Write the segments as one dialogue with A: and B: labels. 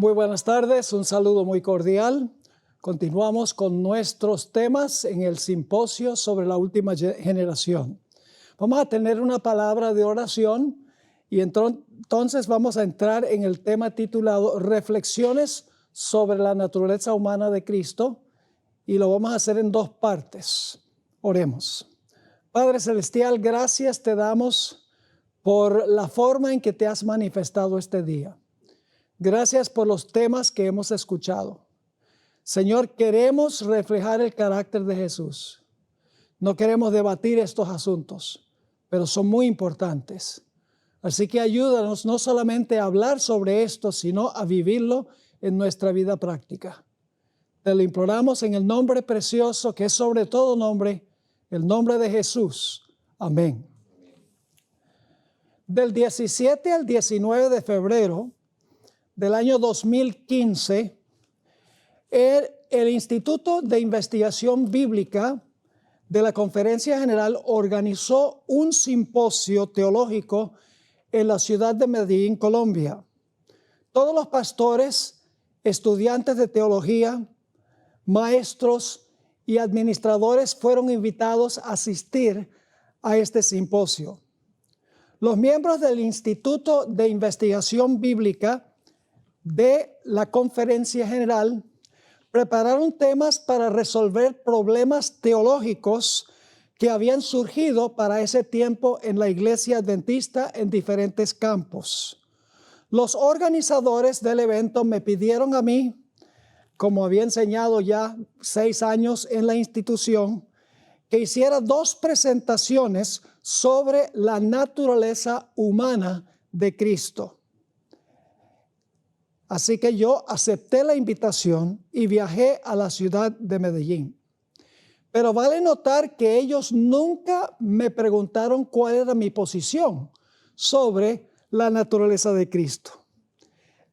A: Muy buenas tardes, un saludo muy cordial. Continuamos con nuestros temas en el simposio sobre la última generación. Vamos a tener una palabra de oración y entonces vamos a entrar en el tema titulado Reflexiones sobre la naturaleza humana de Cristo y lo vamos a hacer en dos partes. Oremos. Padre Celestial, gracias te damos por la forma en que te has manifestado este día. Gracias por los temas que hemos escuchado. Señor, queremos reflejar el carácter de Jesús. No queremos debatir estos asuntos, pero son muy importantes. Así que ayúdanos no solamente a hablar sobre esto, sino a vivirlo en nuestra vida práctica. Te lo imploramos en el nombre precioso, que es sobre todo nombre, el nombre de Jesús. Amén. Del 17 al 19 de febrero del año 2015, el Instituto de Investigación Bíblica de la Conferencia General organizó un simposio teológico en la ciudad de Medellín, Colombia. Todos los pastores, estudiantes de teología, maestros y administradores fueron invitados a asistir a este simposio. Los miembros del Instituto de Investigación Bíblica de la Conferencia General prepararon temas para resolver problemas teológicos que habían surgido para ese tiempo en la Iglesia Adventista en diferentes campos. Los organizadores del evento me pidieron a mí, como había enseñado ya 6 años en la institución, que hiciera 2 presentaciones sobre la naturaleza humana de Cristo. Así que yo acepté la invitación y viajé a la ciudad de Medellín. Pero vale notar que ellos nunca me preguntaron cuál era mi posición sobre la naturaleza de Cristo.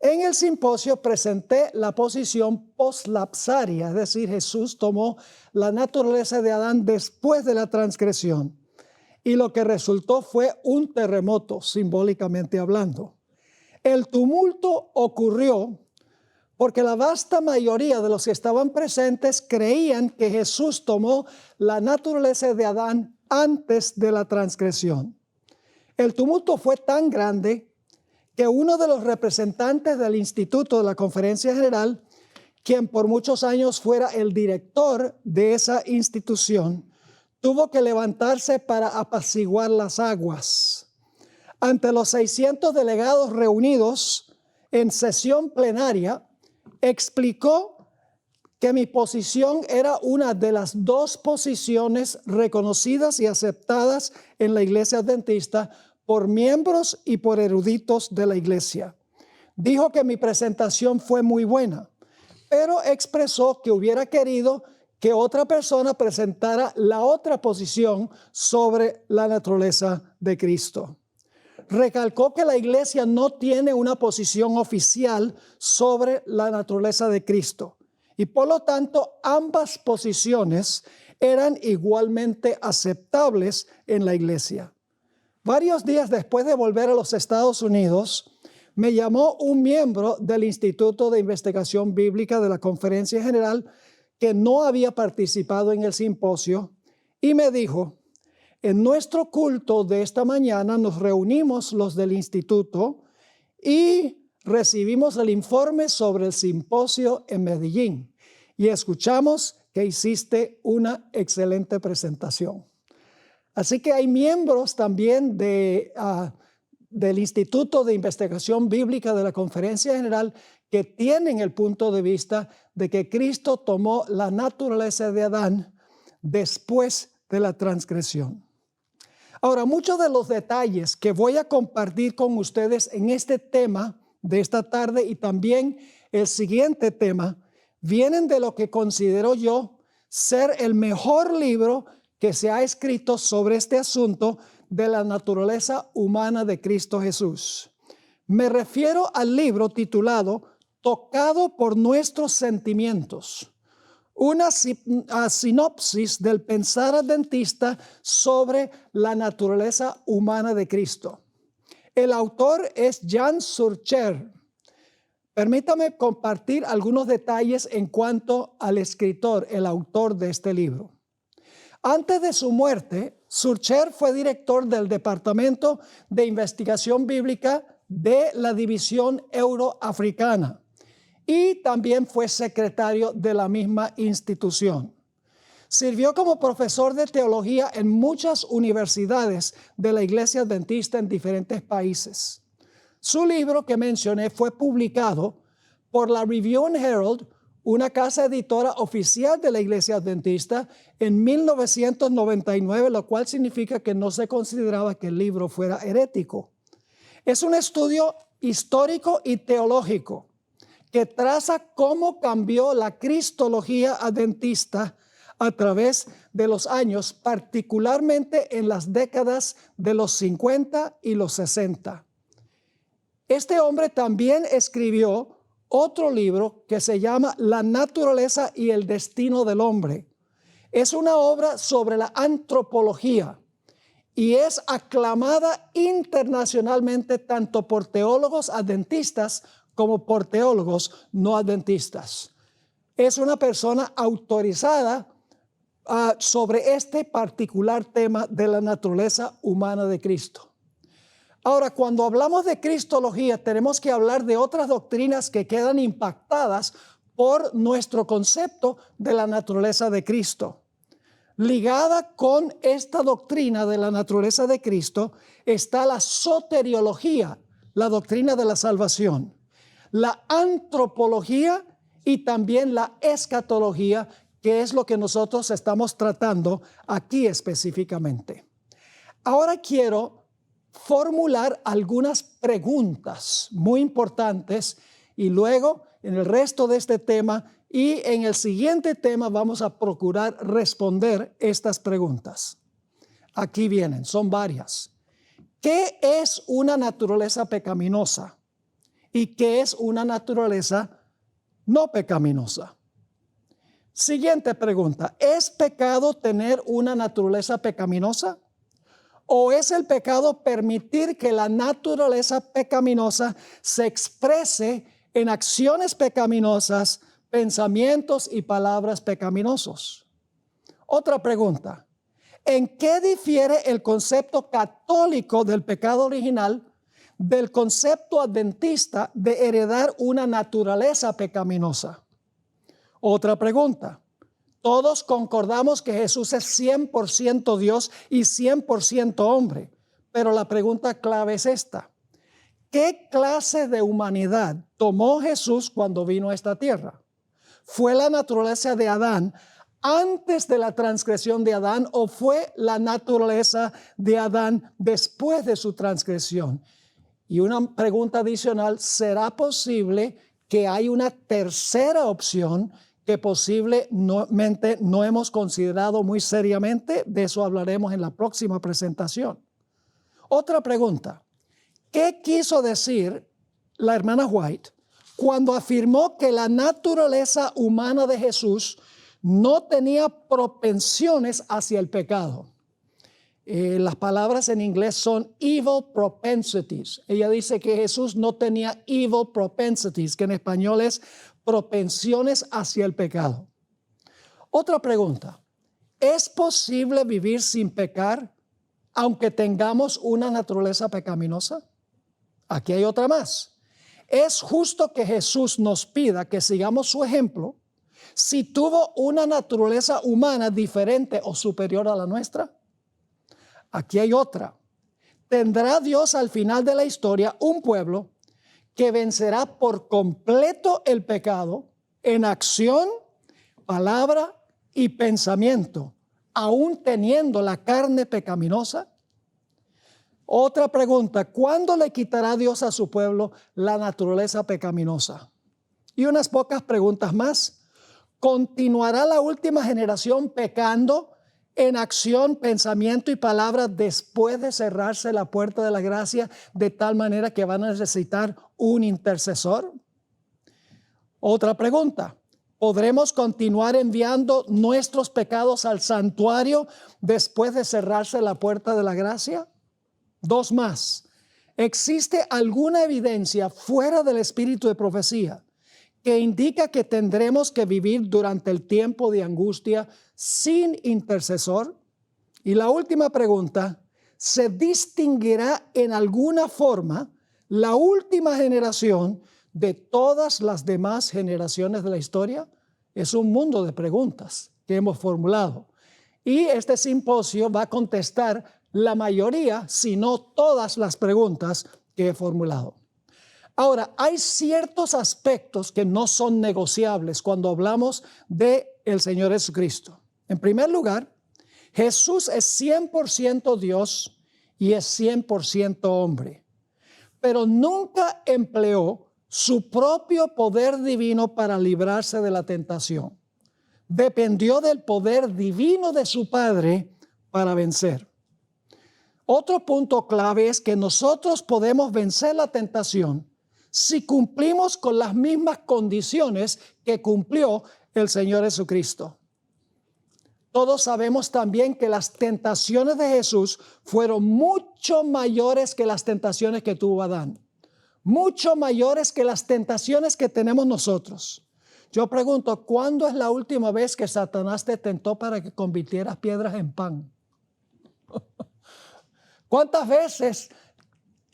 A: En el simposio presenté la posición poslapsaria, es decir, Jesús tomó la naturaleza de Adán después de la transgresión. Y lo que resultó fue un terremoto, simbólicamente hablando. El tumulto ocurrió porque la vasta mayoría de los que estaban presentes creían que Jesús tomó la naturaleza de Adán antes de la transgresión. El tumulto fue tan grande que uno de los representantes del Instituto de la Conferencia General, quien por muchos años fuera el director de esa institución, tuvo que levantarse para apaciguar las aguas. Ante los 600 delegados reunidos en sesión plenaria, explicó que mi posición era una de las 2 posiciones reconocidas y aceptadas en la Iglesia Adventista por miembros y por eruditos de la Iglesia. Dijo que mi presentación fue muy buena, pero expresó que hubiera querido que otra persona presentara la otra posición sobre la naturaleza de Cristo. Recalcó que la iglesia no tiene una posición oficial sobre la naturaleza de Cristo y por lo tanto ambas posiciones eran igualmente aceptables en la iglesia. Varios días después de volver a los Estados Unidos, me llamó un miembro del Instituto de Investigación Bíblica de la Conferencia General que no había participado en el simposio y me dijo: en nuestro culto de esta mañana nos reunimos los del instituto y recibimos el informe sobre el simposio en Medellín y escuchamos que hiciste una excelente presentación. Así que hay miembros también del Instituto de Investigación Bíblica de la Conferencia General que tienen el punto de vista de que Cristo tomó la naturaleza de Adán después de la transgresión. Ahora, muchos de los detalles que voy a compartir con ustedes en este tema de esta tarde y también el siguiente tema vienen de lo que considero yo ser el mejor libro que se ha escrito sobre este asunto de la naturaleza humana de Cristo Jesús. Me refiero al libro titulado Tocado por nuestros sentimientos. Una sinopsis del pensar adventista sobre la naturaleza humana de Cristo. El autor es Jan Surcher. Permítame compartir algunos detalles en cuanto al escritor, el autor de este libro. Antes de su muerte, Schurcher fue director del Departamento de Investigación Bíblica de la División Euroafricana y también fue secretario de la misma institución. Sirvió como profesor de teología en muchas universidades de la Iglesia Adventista en diferentes países. Su libro que mencioné fue publicado por la Review and Herald, una casa editora oficial de la Iglesia Adventista, en 1999, lo cual significa que no se consideraba que el libro fuera herético. Es un estudio histórico y teológico que traza cómo cambió la cristología adventista a través de los años, particularmente en las décadas de los 50 y los 60. Este hombre también escribió otro libro que se llama La naturaleza y el destino del hombre. Es una obra sobre la antropología y es aclamada internacionalmente tanto por teólogos adventistas como por teólogos no adventistas. Es una persona autorizada sobre este particular tema de la naturaleza humana de Cristo. Ahora, cuando hablamos de cristología, tenemos que hablar de otras doctrinas que quedan impactadas por nuestro concepto de la naturaleza de Cristo. Ligada con esta doctrina de la naturaleza de Cristo está la soteriología, la doctrina de la salvación, la antropología y también la escatología, que es lo que nosotros estamos tratando aquí específicamente. Ahora quiero formular algunas preguntas muy importantes y luego en el resto de este tema y en el siguiente tema vamos a procurar responder estas preguntas. Aquí vienen, son varias. ¿Qué es una naturaleza pecaminosa? ¿Y qué es una naturaleza no pecaminosa? Siguiente pregunta, ¿es pecado tener una naturaleza pecaminosa? ¿O es el pecado permitir que la naturaleza pecaminosa se exprese en acciones pecaminosas, pensamientos y palabras pecaminosos? Otra pregunta, ¿en qué difiere el concepto católico del pecado original del concepto adventista de heredar una naturaleza pecaminosa? Otra pregunta, todos concordamos que Jesús es 100% Dios y 100% hombre, pero la pregunta clave es esta. ¿Qué clase de humanidad tomó Jesús cuando vino a esta tierra? ¿Fue la naturaleza de Adán antes de la transgresión de Adán o fue la naturaleza de Adán después de su transgresión? Y una pregunta adicional, ¿será posible que hay una tercera opción que posiblemente no hemos considerado muy seriamente? De eso hablaremos en la próxima presentación. Otra pregunta, ¿qué quiso decir la hermana White cuando afirmó que la naturaleza humana de Jesús no tenía propensiones hacia el pecado? Las palabras en inglés son evil propensities. Ella dice que Jesús no tenía evil propensities, que en español es propensiones hacia el pecado. Otra pregunta, ¿es posible vivir sin pecar aunque tengamos una naturaleza pecaminosa? Aquí hay otra más. ¿Es justo que Jesús nos pida que sigamos su ejemplo si tuvo una naturaleza humana diferente o superior a la nuestra? Aquí hay otra. ¿Tendrá Dios al final de la historia un pueblo que vencerá por completo el pecado en acción, palabra y pensamiento, aún teniendo la carne pecaminosa? Otra pregunta, ¿cuándo le quitará Dios a su pueblo la naturaleza pecaminosa? Y unas pocas preguntas más. ¿Continuará la última generación pecando en acción, pensamiento y palabra después de cerrarse la puerta de la gracia de tal manera que van a necesitar un intercesor? Otra pregunta, ¿podremos continuar enviando nuestros pecados al santuario después de cerrarse la puerta de la gracia? Dos más, ¿existe alguna evidencia fuera del espíritu de profecía que indica que tendremos que vivir durante el tiempo de angustia sin intercesor? Y la última pregunta, ¿se distinguirá en alguna forma la última generación de todas las demás generaciones de la historia? Es un mundo de preguntas que hemos formulado. Y este simposio va a contestar la mayoría, si no todas las preguntas que he formulado. Ahora, hay ciertos aspectos que no son negociables cuando hablamos del Señor Jesucristo. En primer lugar, Jesús es 100% Dios y es 100% hombre, pero nunca empleó su propio poder divino para librarse de la tentación. Dependió del poder divino de su Padre para vencer. Otro punto clave es que nosotros podemos vencer la tentación si cumplimos con las mismas condiciones que cumplió el Señor Jesucristo. Todos sabemos también que las tentaciones de Jesús fueron mucho mayores que las tentaciones que tuvo Adán. Mucho mayores que las tentaciones que tenemos nosotros. Yo pregunto, ¿cuándo es la última vez que Satanás te tentó para que convirtieras piedras en pan? ¿Cuántas veces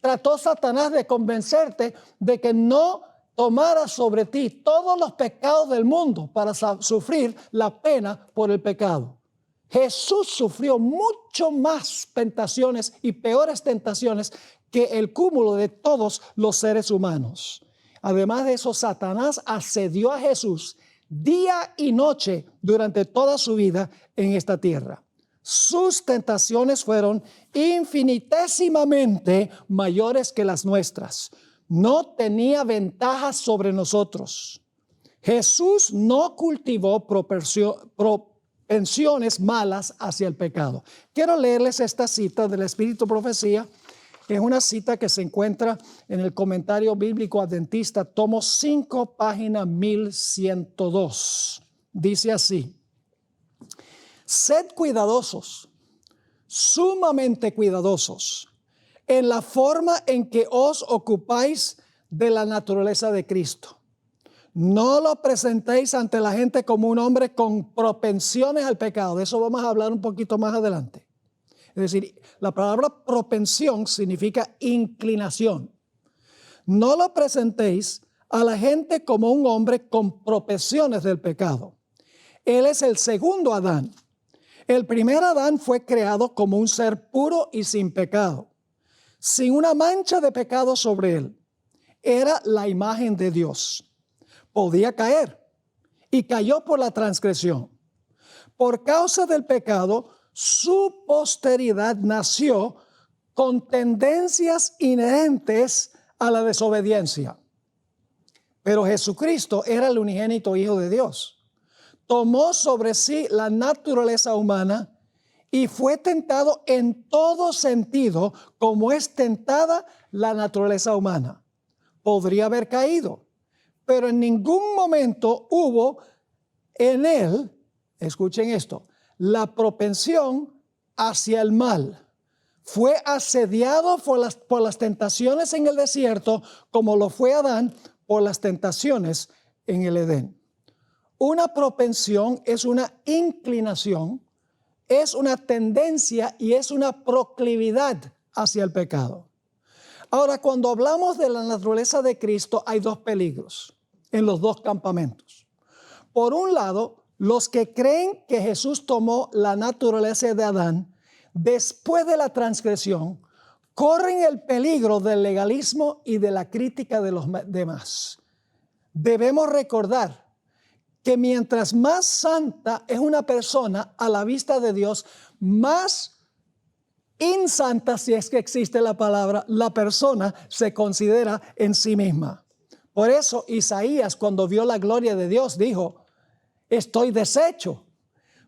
A: trató Satanás de convencerte de que no tomaras sobre ti todos los pecados del mundo para sufrir la pena por el pecado? Jesús sufrió mucho más tentaciones y peores tentaciones que el cúmulo de todos los seres humanos. Además de eso, Satanás asedió a Jesús día y noche durante toda su vida en esta tierra. Sus tentaciones fueron infinitesimamente mayores que las nuestras. No tenía ventajas sobre nosotros. Jesús no cultivó propensiones malas hacia el pecado. Quiero leerles esta cita del Espíritu de Profecía. Es una cita que se encuentra en el Comentario Bíblico Adventista, tomo 5, página 1102. Dice así: sed cuidadosos, sumamente cuidadosos, en la forma en que os ocupáis de la naturaleza de Cristo. No lo presentéis ante la gente como un hombre con propensiones al pecado. De eso vamos a hablar un poquito más adelante. Es decir, la palabra propensión significa inclinación. No lo presentéis a la gente como un hombre con propensiones del pecado. Él es el segundo Adán. El primer Adán fue creado como un ser puro y sin pecado, sin una mancha de pecado sobre él. Era la imagen de Dios. Podía caer y cayó por la transgresión. Por causa del pecado, su posteridad nació con tendencias inherentes a la desobediencia. Pero Jesucristo era el unigénito Hijo de Dios. Tomó sobre sí la naturaleza humana y fue tentado en todo sentido como es tentada la naturaleza humana. Podría haber caído, pero en ningún momento hubo en él, escuchen esto, la propensión hacia el mal. Fue asediado por las tentaciones en el desierto, como lo fue Adán por las tentaciones en el Edén. Una propensión es una inclinación, es una tendencia y es una proclividad hacia el pecado. Ahora, cuando hablamos de la naturaleza de Cristo, hay dos peligros en los dos campamentos. Por un lado, los que creen que Jesús tomó la naturaleza de Adán después de la transgresión, corren el peligro del legalismo y de la crítica de los demás. Debemos recordar que mientras más santa es una persona a la vista de Dios, más insanta, si es que existe la palabra, la persona se considera en sí misma. Por eso Isaías, cuando vio la gloria de Dios, dijo: estoy deshecho.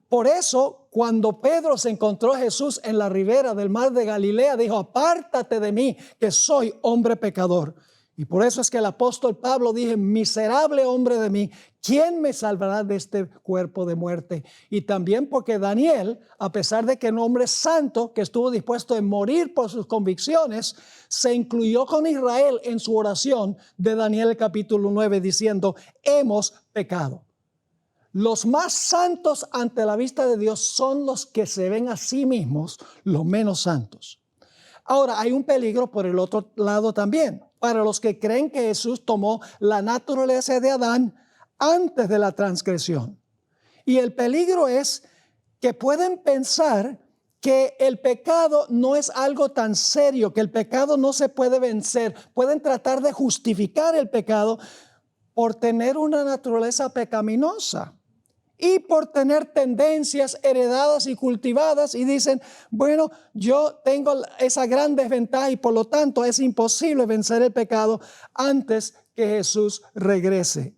A: Por eso, cuando Pedro se encontró a Jesús en la ribera del mar de Galilea, dijo: apártate de mí, que soy hombre pecador. Y por eso es que el apóstol Pablo dijo, miserable hombre de mí, ¿quién me salvará de este cuerpo de muerte? Y también porque Daniel, a pesar de que era un hombre santo que estuvo dispuesto a morir por sus convicciones, se incluyó con Israel en su oración de Daniel capítulo 9 diciendo, hemos pecado. Los más santos ante la vista de Dios son los que se ven a sí mismos los menos santos. Ahora, hay un peligro por el otro lado también. Para los que creen que Jesús tomó la naturaleza de Adán antes de la transgresión. Y el peligro es que pueden pensar que el pecado no es algo tan serio, que el pecado no se puede vencer. Pueden tratar de justificar el pecado por tener una naturaleza pecaminosa y por tener tendencias heredadas y cultivadas y dicen, bueno, yo tengo esa gran desventaja y por lo tanto es imposible vencer el pecado antes que Jesús regrese.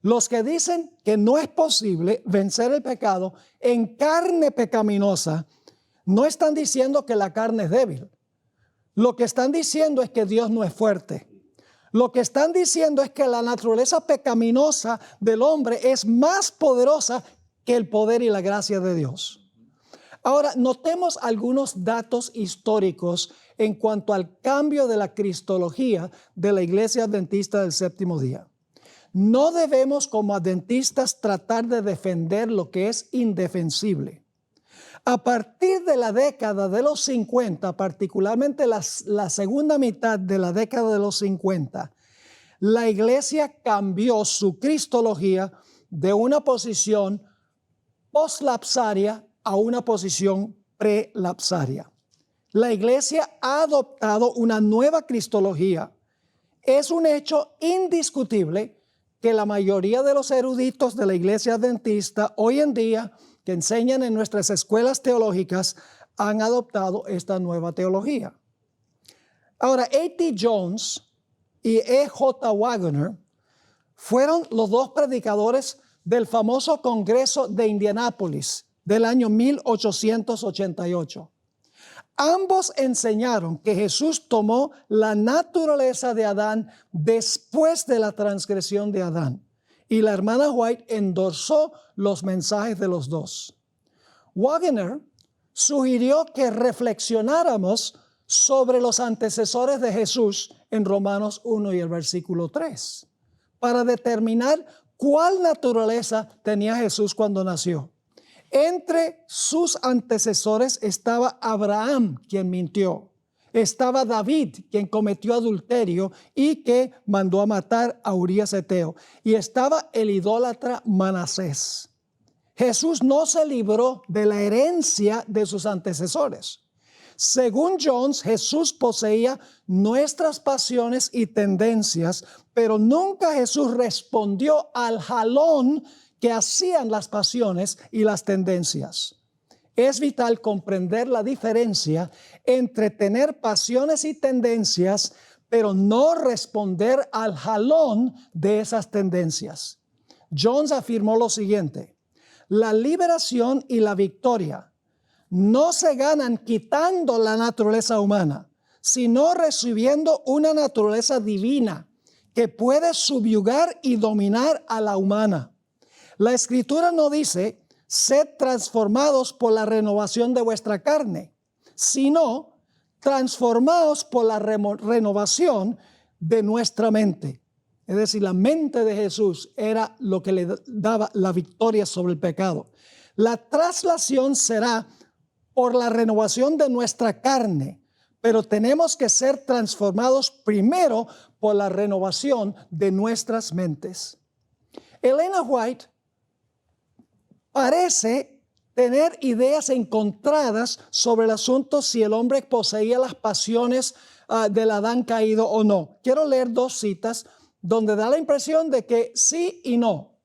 A: Los que dicen que no es posible vencer el pecado en carne pecaminosa, no están diciendo que la carne es débil. Lo que están diciendo es que Dios no es fuerte. Lo que están diciendo es que la naturaleza pecaminosa del hombre es más poderosa que el poder y la gracia de Dios. Ahora, notemos algunos datos históricos en cuanto al cambio de la cristología de la Iglesia Adventista del Séptimo Día. No debemos como adventistas tratar de defender lo que es indefensible. A partir de la década de los 50, particularmente la segunda mitad de la década de los 50, la iglesia cambió su cristología de una posición poslapsaria a una posición prelapsaria. La iglesia ha adoptado una nueva cristología. Es un hecho indiscutible que la mayoría de los eruditos de la iglesia adventista hoy en día que enseñan en nuestras escuelas teológicas han adoptado esta nueva teología. Ahora, A.T. Jones y E.J. Waggoner fueron los dos predicadores del famoso Congreso de Indianápolis del año 1888. Ambos enseñaron que Jesús tomó la naturaleza de Adán después de la transgresión de Adán. Y la hermana White endorsó los mensajes de los dos. Waggoner sugirió que reflexionáramos sobre los antecesores de Jesús en Romanos 1 y el versículo 3, para determinar cuál naturaleza tenía Jesús cuando nació. Entre sus antecesores estaba Abraham, quien mintió. Estaba David, quien cometió adulterio y que mandó a matar a Urías Eteo. Y estaba el idólatra Manasés. Jesús no se libró de la herencia de sus antecesores. Según Jones, Jesús poseía nuestras pasiones y tendencias, pero nunca Jesús respondió al jalón que hacían las pasiones y las tendencias. Es vital comprender la diferencia entre tener pasiones y tendencias, pero no responder al jalón de esas tendencias. Jones afirmó lo siguiente: la liberación y la victoria no se ganan quitando la naturaleza humana, sino recibiendo una naturaleza divina que puede subyugar y dominar a la humana. La Escritura no dice: sed transformados por la renovación de vuestra carne, sino transformados por la renovación de nuestra mente. Es decir, la mente de Jesús era lo que le daba la victoria sobre el pecado. La traslación será por la renovación de nuestra carne, pero tenemos que ser transformados primero por la renovación de nuestras mentes. Elena White parece tener ideas encontradas sobre el asunto si el hombre poseía las pasiones del Adán caído o no. Quiero leer dos citas donde da la impresión de que sí y no.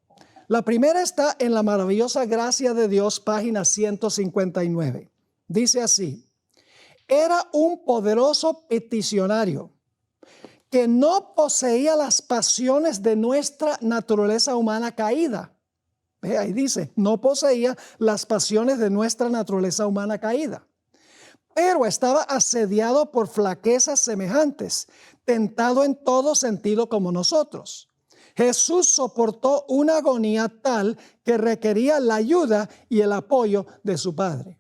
A: La primera está en La maravillosa gracia de Dios, página 159. Dice así: era un poderoso peticionario que no poseía las pasiones de nuestra naturaleza humana caída. Ahí dice, no poseía las pasiones de nuestra naturaleza humana caída, Pero estaba asediado por flaquezas semejantes, tentado en todo sentido como nosotros. Jesús soportó una agonía tal que requería la ayuda y el apoyo de su Padre.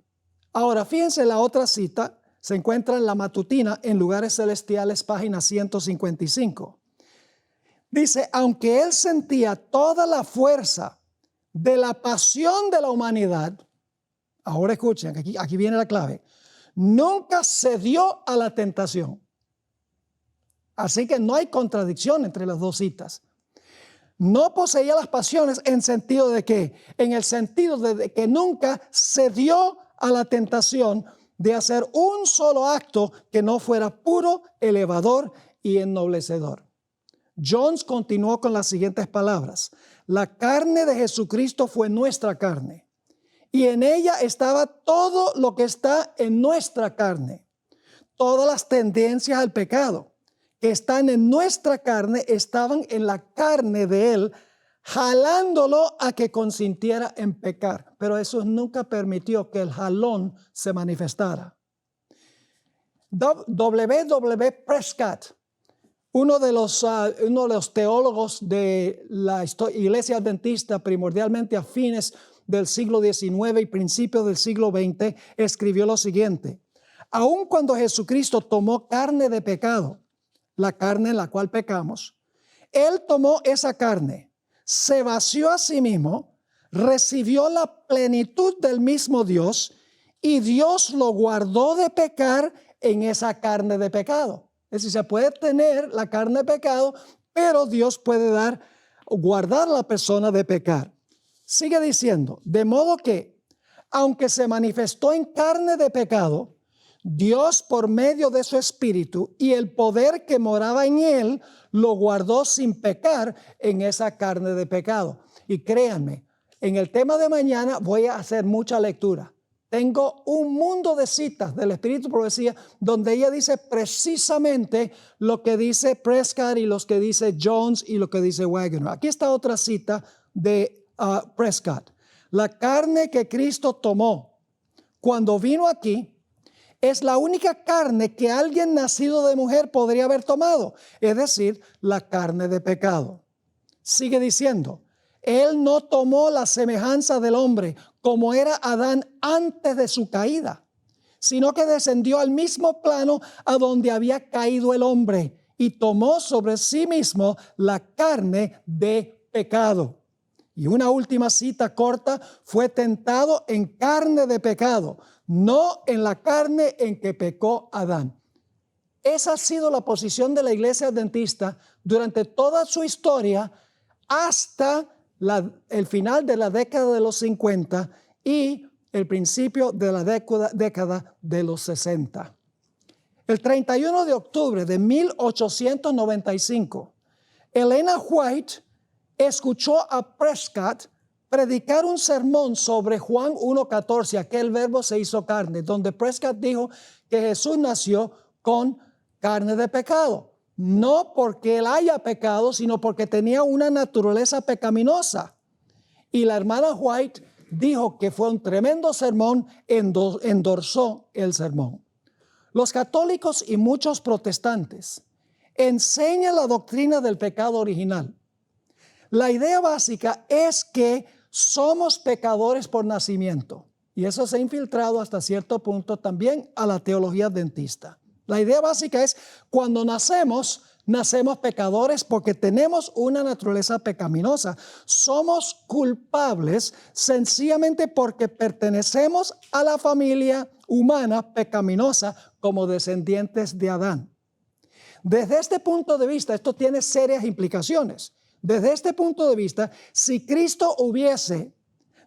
A: Ahora, fíjense la otra cita, se encuentra en la Matutina en Lugares Celestiales, página 155. Dice, aunque él sentía toda la fuerza de la pasión de la humanidad, ahora escuchen, aquí viene la clave, nunca cedió a la tentación. Así que no hay contradicción entre las dos citas. No poseía las pasiones en sentido de que, en el sentido de que nunca cedió a la tentación de hacer un solo acto que no fuera puro, elevador y ennoblecedor. Jones continuó con las siguientes palabras. La carne de Jesucristo fue nuestra carne y en ella estaba todo lo que está en nuestra carne. Todas las tendencias al pecado que están en nuestra carne estaban en la carne de él, jalándolo a que consintiera en pecar. Pero Jesús nunca permitió que el jalón se manifestara. W. Prescott, uno de los teólogos de la Iglesia Adventista, primordialmente a fines del siglo XIX y principios del siglo XX, escribió lo siguiente: aun cuando Jesucristo tomó carne de pecado, la carne en la cual pecamos, él tomó esa carne, se vació a sí mismo, recibió la plenitud del mismo Dios y Dios lo guardó de pecar en esa carne de pecado. Es decir, se puede tener la carne de pecado, pero Dios puede guardar a la persona de pecar. Sigue diciendo, de modo que, aunque se manifestó en carne de pecado, Dios por medio de su Espíritu y el poder que moraba en él, lo guardó sin pecar en esa carne de pecado. Y créanme, en el tema de mañana voy a hacer mucha lectura. Tengo un mundo de citas del Espíritu Profecía donde ella dice precisamente lo que dice Prescott y los que dice Jones y lo que dice Waggoner. Aquí está otra cita de Prescott. La carne que Cristo tomó cuando vino aquí es la única carne que alguien nacido de mujer podría haber tomado, es decir, la carne de pecado. Sigue diciendo, él no tomó la semejanza del hombre como era Adán antes de su caída, sino que descendió al mismo plano a donde había caído el hombre y tomó sobre sí mismo la carne de pecado. Y una última cita corta, fue tentado en carne de pecado, no en la carne en que pecó Adán. Esa ha sido la posición de la Iglesia Adventista durante toda su historia hasta el final de la década de los 50 y el principio de la década de los 60. El 31 de octubre de 1895, Elena White escuchó a Prescott predicar un sermón sobre Juan 1:14, aquel verbo se hizo carne, donde Prescott dijo que Jesús nació con carne de pecado. No porque él haya pecado, sino porque tenía una naturaleza pecaminosa. Y la hermana White dijo que fue un tremendo sermón, endorsó el sermón. Los católicos y muchos protestantes enseñan la doctrina del pecado original. La idea básica es que somos pecadores por nacimiento. Y eso se ha infiltrado hasta cierto punto también a la teología adventista. La idea básica es cuando nacemos pecadores porque tenemos una naturaleza pecaminosa. Somos culpables sencillamente porque pertenecemos a la familia humana pecaminosa como descendientes de Adán. Desde este punto de vista, esto tiene serias implicaciones. Desde este punto de vista, si Cristo hubiese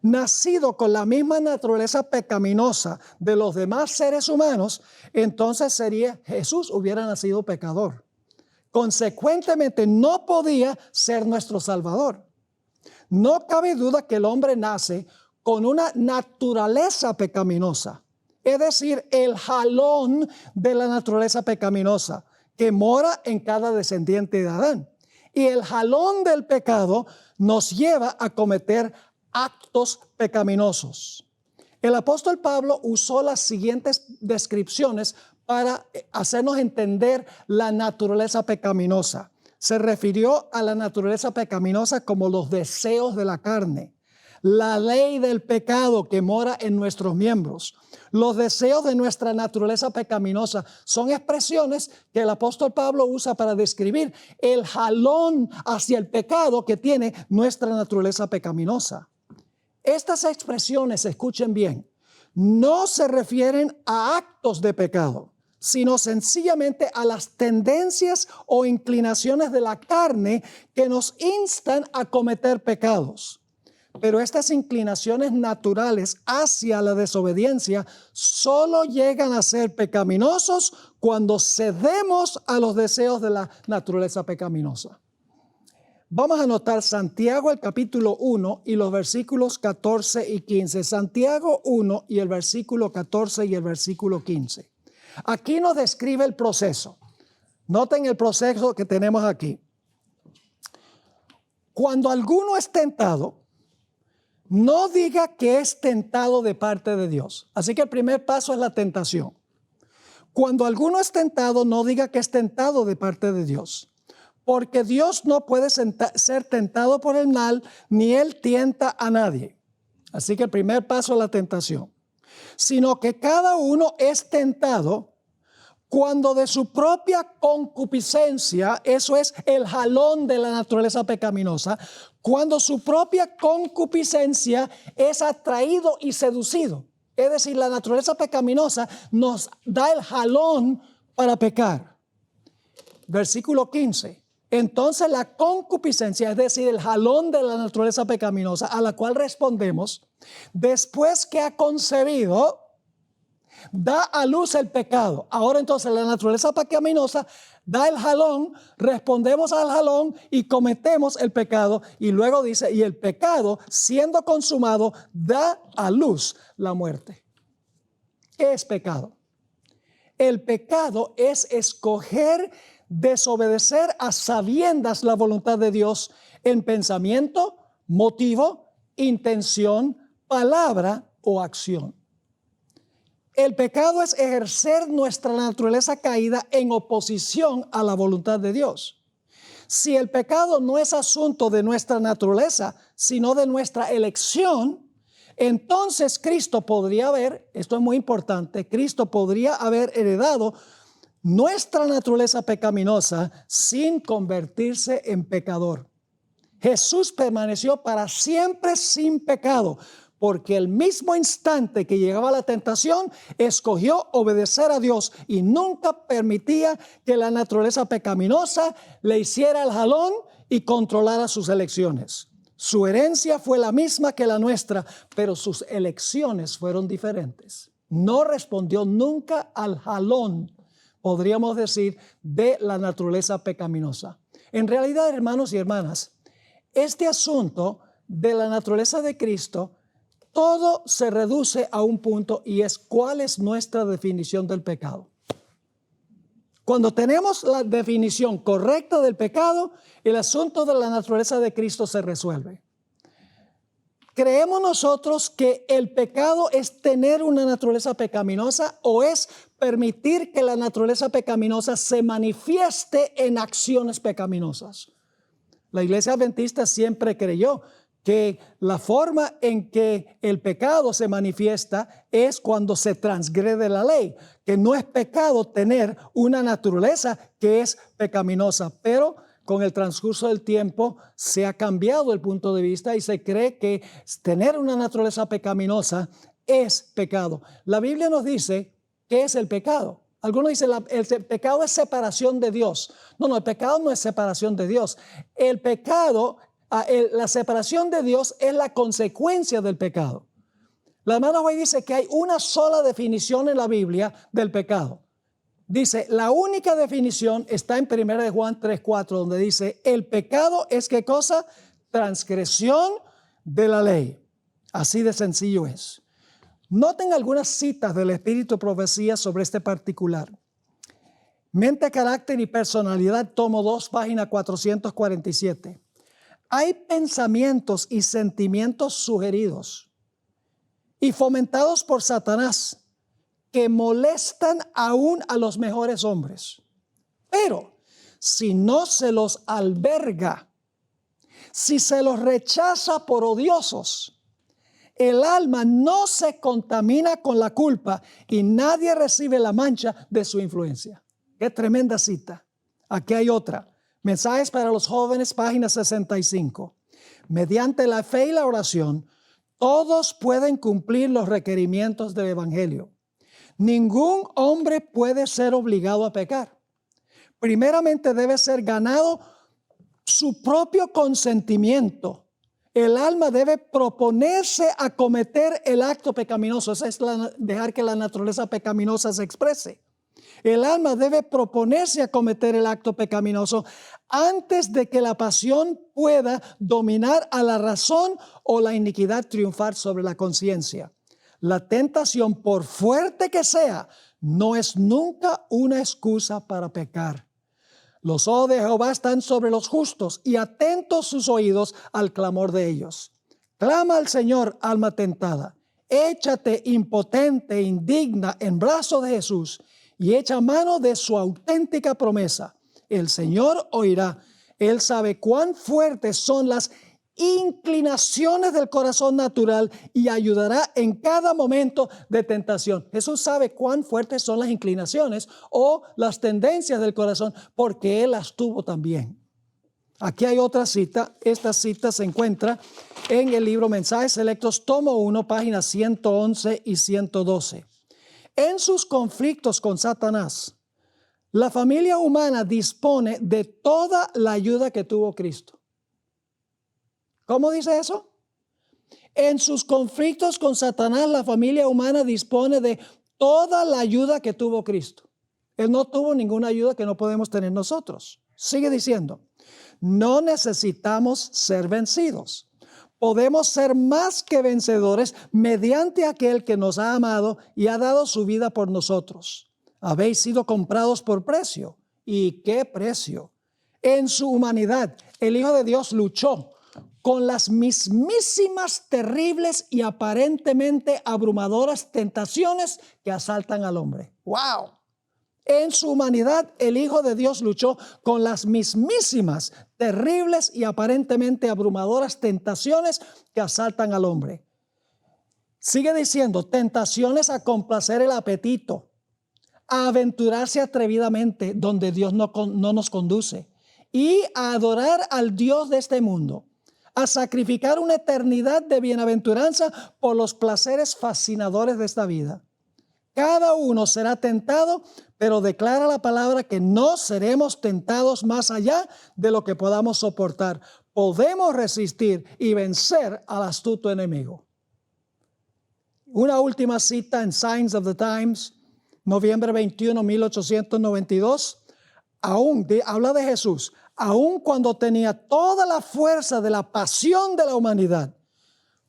A: nacido con la misma naturaleza pecaminosa de los demás seres humanos, entonces Jesús hubiera nacido pecador. Consecuentemente, no podía ser nuestro Salvador. No cabe duda que el hombre nace con una naturaleza pecaminosa, es decir, el jalón de la naturaleza pecaminosa que mora en cada descendiente de Adán. Y el jalón del pecado nos lleva a cometer actos pecaminosos. El apóstol Pablo usó las siguientes descripciones para hacernos entender la naturaleza pecaminosa. Se refirió a la naturaleza pecaminosa como los deseos de la carne, la ley del pecado que mora en nuestros miembros. Los deseos de nuestra naturaleza pecaminosa son expresiones que el apóstol Pablo usa para describir el jalón hacia el pecado que tiene nuestra naturaleza pecaminosa. Estas expresiones, escuchen bien, no se refieren a actos de pecado, sino sencillamente a las tendencias o inclinaciones de la carne que nos instan a cometer pecados. Pero estas inclinaciones naturales hacia la desobediencia solo llegan a ser pecaminosos cuando cedemos a los deseos de la naturaleza pecaminosa. Vamos a anotar Santiago el capítulo 1 y los versículos 14 y 15. Santiago 1 y el versículo 14 y el versículo 15. Aquí nos describe el proceso. Noten el proceso que tenemos aquí. Cuando alguno es tentado, no diga que es tentado de parte de Dios. Así que el primer paso es la tentación. Cuando alguno es tentado, no diga que es tentado de parte de Dios. Porque Dios no puede ser tentado por el mal, ni Él tienta a nadie. Así que el primer paso es la tentación. Sino que cada uno es tentado cuando de su propia concupiscencia, eso es el jalón de la naturaleza pecaminosa, cuando su propia concupiscencia es atraído y seducido. Es decir, la naturaleza pecaminosa nos da el jalón para pecar. Versículo 15. Entonces la concupiscencia, es decir, el jalón de la naturaleza pecaminosa a la cual respondemos, después que ha concebido, da a luz el pecado. Ahora entonces la naturaleza pecaminosa da el jalón, respondemos al jalón y cometemos el pecado. Y luego dice, y el pecado siendo consumado da a luz la muerte. ¿Qué es pecado? El pecado es escoger desobedecer a sabiendas la voluntad de Dios en pensamiento, motivo, intención, palabra o acción. El pecado es ejercer nuestra naturaleza caída en oposición a la voluntad de Dios. Si el pecado no es asunto de nuestra naturaleza, sino de nuestra elección, entonces Cristo podría haber, esto es muy importante, Cristo podría haber heredado nuestra naturaleza pecaminosa sin convertirse en pecador. Jesús permaneció para siempre sin pecado, porque el mismo instante que llegaba la tentación, escogió obedecer a Dios y nunca permitía que la naturaleza pecaminosa le hiciera el jalón y controlara sus elecciones. Su herencia fue la misma que la nuestra, pero sus elecciones fueron diferentes. No respondió nunca al jalón, podríamos decir, de la naturaleza pecaminosa. En realidad, hermanos y hermanas, este asunto de la naturaleza de Cristo, todo se reduce a un punto y es cuál es nuestra definición del pecado. Cuando tenemos la definición correcta del pecado, el asunto de la naturaleza de Cristo se resuelve. ¿Creemos nosotros que el pecado es tener una naturaleza pecaminosa o es permitir que la naturaleza pecaminosa se manifieste en acciones pecaminosas? La Iglesia Adventista siempre creyó que la forma en que el pecado se manifiesta es cuando se transgrede la ley, que no es pecado tener una naturaleza que es pecaminosa, pero con el transcurso del tiempo se ha cambiado el punto de vista y se cree que tener una naturaleza pecaminosa es pecado. La Biblia nos dice qué es el pecado. Algunos dicen el pecado es separación de Dios. No, el pecado no es separación de Dios. El pecado, la separación de Dios es la consecuencia del pecado. La hermana White dice que hay una sola definición en la Biblia del pecado. Dice, la única definición está en 1 Juan 3:4, donde dice, el pecado es ¿qué cosa? Transgresión de la ley. Así de sencillo es. Noten algunas citas del Espíritu de Profecía sobre este particular. Mente, carácter y personalidad, tomo 2, página 447. Hay pensamientos y sentimientos sugeridos y fomentados por Satanás, que molestan aún a los mejores hombres. Pero si no se los alberga, si se los rechaza por odiosos, el alma no se contamina con la culpa y nadie recibe la mancha de su influencia. Qué tremenda cita. Aquí hay otra. Mensajes para los jóvenes, página 65. Mediante la fe y la oración, todos pueden cumplir los requerimientos del evangelio. Ningún hombre puede ser obligado a pecar. Primeramente debe ser ganado su propio consentimiento. El alma debe proponerse a cometer el acto pecaminoso. Eso es dejar que la naturaleza pecaminosa se exprese. El alma debe proponerse a cometer el acto pecaminoso antes de que la pasión pueda dominar a la razón o la iniquidad triunfar sobre la conciencia. La tentación, por fuerte que sea, no es nunca una excusa para pecar. Los ojos de Jehová están sobre los justos y atentos sus oídos al clamor de ellos. Clama al Señor, alma tentada. Échate impotente e indigna en brazos de Jesús y echa mano de su auténtica promesa. El Señor oirá. Él sabe cuán fuertes son las inclinaciones del corazón natural y ayudará en cada momento de tentación. Jesús sabe cuán fuertes son las inclinaciones o las tendencias del corazón porque Él las tuvo también. Aquí hay otra cita. Esta cita se encuentra en el libro Mensajes Selectos, tomo 1, páginas 111 y 112. En sus conflictos con Satanás, la familia humana dispone de toda la ayuda que tuvo Cristo. ¿Cómo dice eso? En sus conflictos con Satanás, la familia humana dispone de toda la ayuda que tuvo Cristo. Él no tuvo ninguna ayuda que no podemos tener nosotros. Sigue diciendo, no necesitamos ser vencidos. Podemos ser más que vencedores mediante aquel que nos ha amado y ha dado su vida por nosotros. Habéis sido comprados por precio. ¿Y qué precio? En su humanidad, el Hijo de Dios luchó con las mismísimas, terribles y aparentemente abrumadoras tentaciones que asaltan al hombre. ¡Wow! En su humanidad, el Hijo de Dios luchó con las mismísimas, terribles y aparentemente abrumadoras tentaciones que asaltan al hombre. Sigue diciendo, tentaciones a complacer el apetito, a aventurarse atrevidamente donde Dios no nos conduce y a adorar al Dios de este mundo, a sacrificar una eternidad de bienaventuranza por los placeres fascinadores de esta vida. Cada uno será tentado, pero declara la palabra que no seremos tentados más allá de lo que podamos soportar. Podemos resistir y vencer al astuto enemigo. Una última cita en Signs of the Times, noviembre 21, 1892. Habla de Jesús. Aun cuando tenía toda la fuerza de la pasión de la humanidad,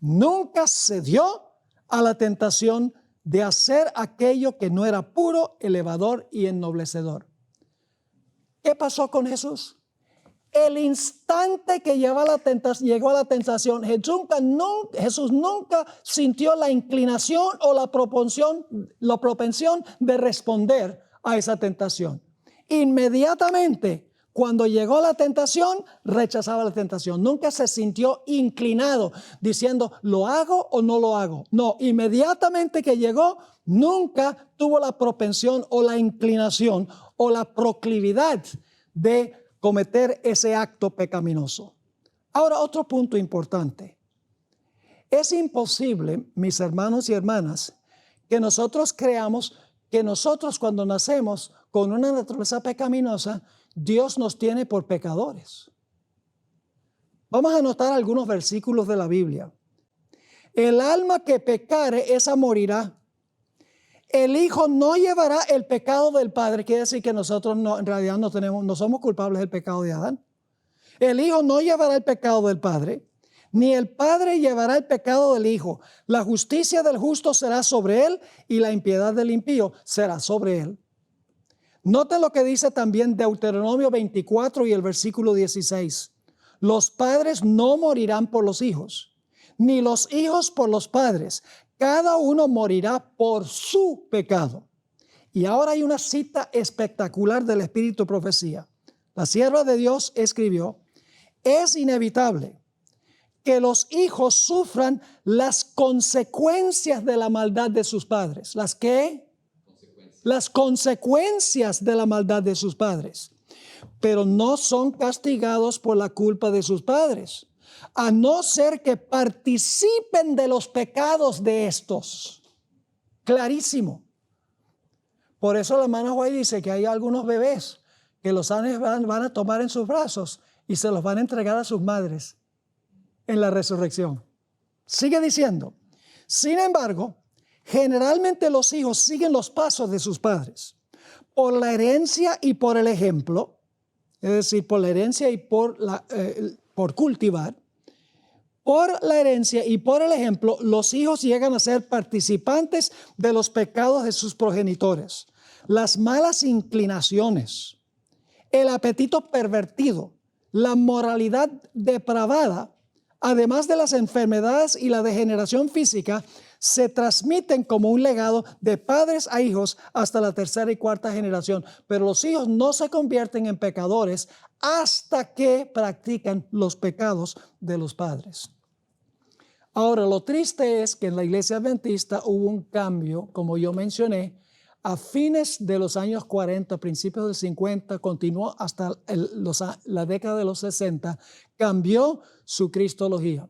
A: nunca cedió a la tentación de hacer aquello que no era puro, elevador y ennoblecedor. ¿Qué pasó con Jesús? El instante que llegó a la tentación, Jesús nunca sintió la inclinación o la propensión de responder a esa tentación. Inmediatamente, cuando llegó la tentación, rechazaba la tentación. Nunca se sintió inclinado diciendo, ¿lo hago o no lo hago? No, inmediatamente que llegó, nunca tuvo la propensión o la inclinación o la proclividad de cometer ese acto pecaminoso. Ahora, otro punto importante. Es imposible, mis hermanos y hermanas, que nosotros creamos que nosotros cuando nacemos con una naturaleza pecaminosa, Dios nos tiene por pecadores. Vamos a anotar algunos versículos de la Biblia. El alma que pecare, esa morirá. El Hijo no llevará el pecado del Padre. Quiere decir que nosotros en realidad no somos culpables del pecado de Adán. El Hijo no llevará el pecado del Padre, ni el Padre llevará el pecado del Hijo. La justicia del justo será sobre él y la impiedad del impío será sobre él. Noten lo que dice también Deuteronomio 24 y el versículo 16. Los padres no morirán por los hijos, ni los hijos por los padres. cada uno morirá por su pecado. Y ahora hay una cita espectacular del Espíritu Profecía. La sierva de Dios escribió: es inevitable que los hijos sufran las consecuencias de la maldad de sus padres. ¿Las qué? Las consecuencias de la maldad de sus padres. Pero no son castigados por la culpa de sus padres, a no ser que participen de los pecados de estos. Clarísimo. Por eso la hermana White dice que hay algunos bebés que los ángeles van a tomar en sus brazos y se los van a entregar a sus madres en la resurrección. Sigue diciendo: sin embargo, generalmente los hijos siguen los pasos de sus padres por la herencia y por el ejemplo, es decir, por la herencia y por cultivar. Por la herencia y por el ejemplo, los hijos llegan a ser participantes de los pecados de sus progenitores, las malas inclinaciones, el apetito pervertido, la moralidad depravada, además de las enfermedades y la degeneración física, se transmiten como un legado de padres a hijos hasta la tercera y cuarta generación. Pero los hijos no se convierten en pecadores hasta que practican los pecados de los padres. Ahora, lo triste es que en la iglesia adventista hubo un cambio, como yo mencioné, a fines de los años 40, principios del 50, continuó hasta la década de los 60, cambió su cristología.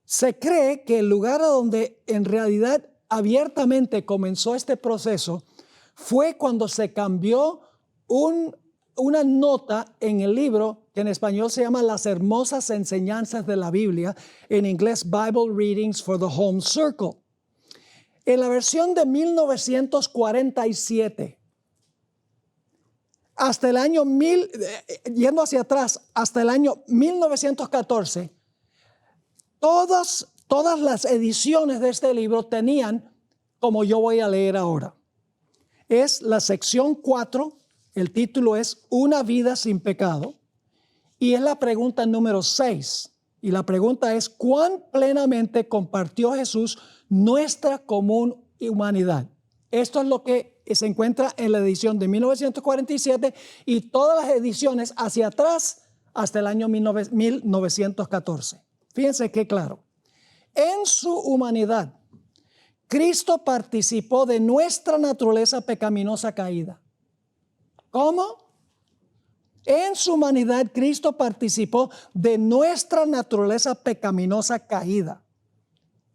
A: Se cree que el lugar a donde en realidad abiertamente comenzó este proceso fue cuando se cambió una nota en el libro que en español se llama Las Hermosas Enseñanzas de la Biblia, en inglés Bible Readings for the Home Circle. En la versión de 1947, hasta el año yendo hacia atrás, hasta el año 1914, todas las ediciones de este libro tenían, como yo voy a leer ahora. Es la sección 4, el título es Una vida sin pecado, y es la pregunta número 6. Y la pregunta es: ¿cuán plenamente compartió Jesús nuestra común humanidad? Esto es lo que se encuentra en la edición de 1947 y todas las ediciones hacia atrás hasta el año 1914. Fíjense qué claro. En su humanidad, Cristo participó de nuestra naturaleza pecaminosa caída. ¿Cómo? En su humanidad, Cristo participó de nuestra naturaleza pecaminosa caída.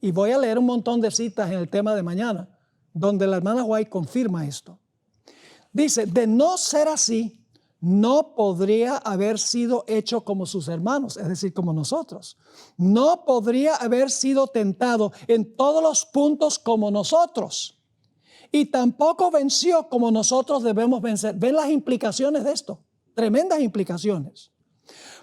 A: Y voy a leer un montón de citas en el tema de mañana, donde la hermana White confirma esto. Dice: de no ser así, no podría haber sido hecho como sus hermanos, es decir, como nosotros. No podría haber sido tentado en todos los puntos como nosotros. Y tampoco venció como nosotros debemos vencer. ¿Ven las implicaciones de esto? Tremendas implicaciones.